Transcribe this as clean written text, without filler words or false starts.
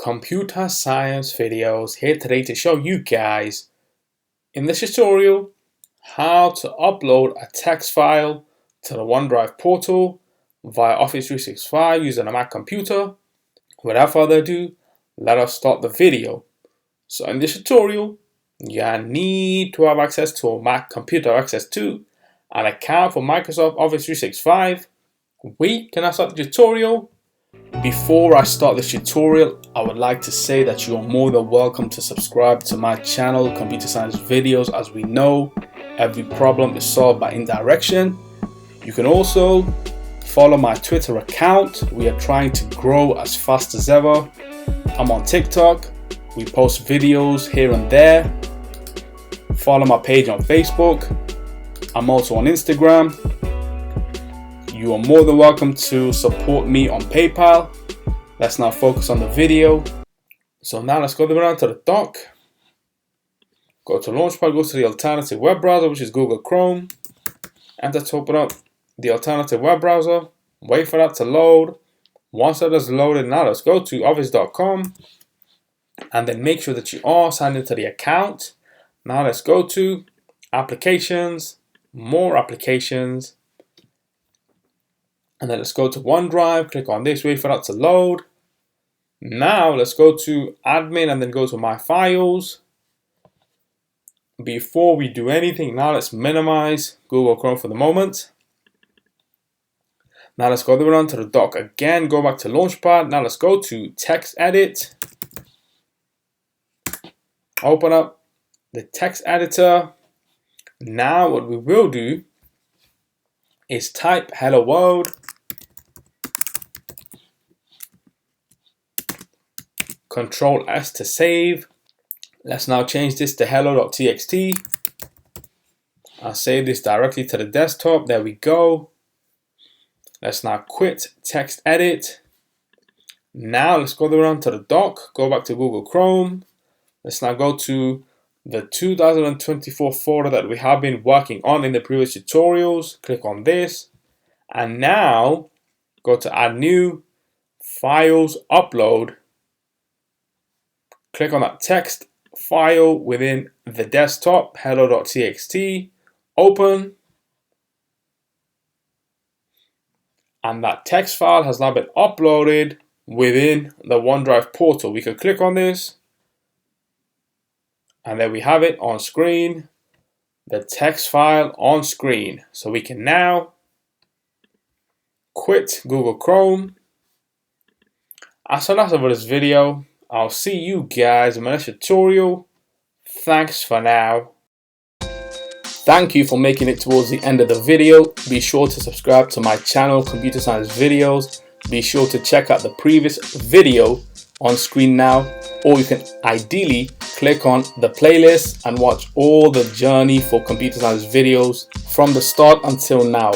Computer Science Videos here today to show you guys in this tutorial how to upload a text file to the OneDrive portal via Office 365 using a Mac computer. Without further ado, let us start the video. So in this tutorial, you need to have access to a Mac computer, access to an account for Microsoft Office 365. We can now start the tutorial. Before I start this tutorial, I would like to say that you are more than welcome to subscribe to my channel, Computer Science Videos. As we know, every problem is solved by indirection. You can also follow my Twitter account. We are trying to grow as fast as ever. I'm on TikTok. We post videos here and there. Follow my page on Facebook. I'm also on Instagram. You are more than welcome to support me on PayPal. Let's now focus on the video. So now let's go down to the dock. Go to Launchpad, go to the alternative web browser, which is Google Chrome. Enter to open up the alternative web browser. Wait for that to load. Once that is loaded, now let's go to office.com. And then make sure that you are signed into the account. Now let's go to Applications, More Applications. And then let's go to OneDrive, click on this, wait for that to load. Now let's go to Admin and then go to My Files. Before we do anything, now let's minimize Google Chrome for the moment. Now let's go down to the dock again, go back to Launchpad. Now let's go to Text Edit. Open up the text editor. Now what we will do is type hello world. Control S to save. Let's now change this to hello.txt. I'll save this directly to the desktop. There we go. Let's now quit text edit. Now let's go around to the dock. Go back to Google Chrome. Let's now go to the 2024 folder that we have been working on in the previous tutorials. Click on this. And now go to Add New, Files, Upload. Click on that text file within the desktop, hello.txt, open. And that text file has now been uploaded within the OneDrive portal. We can click on this. And there we have it on screen, the text file on screen. So we can now quit Google Chrome. So that's it for this video. I'll see you guys in my next tutorial. Thanks for now. Thank you for making it towards the end of the video. Be sure to subscribe to my channel, Computer Science Videos. Be sure to check out the previous video on screen now, or you can ideally click on the playlist and watch all the journey for Computer Science Videos from the start until now.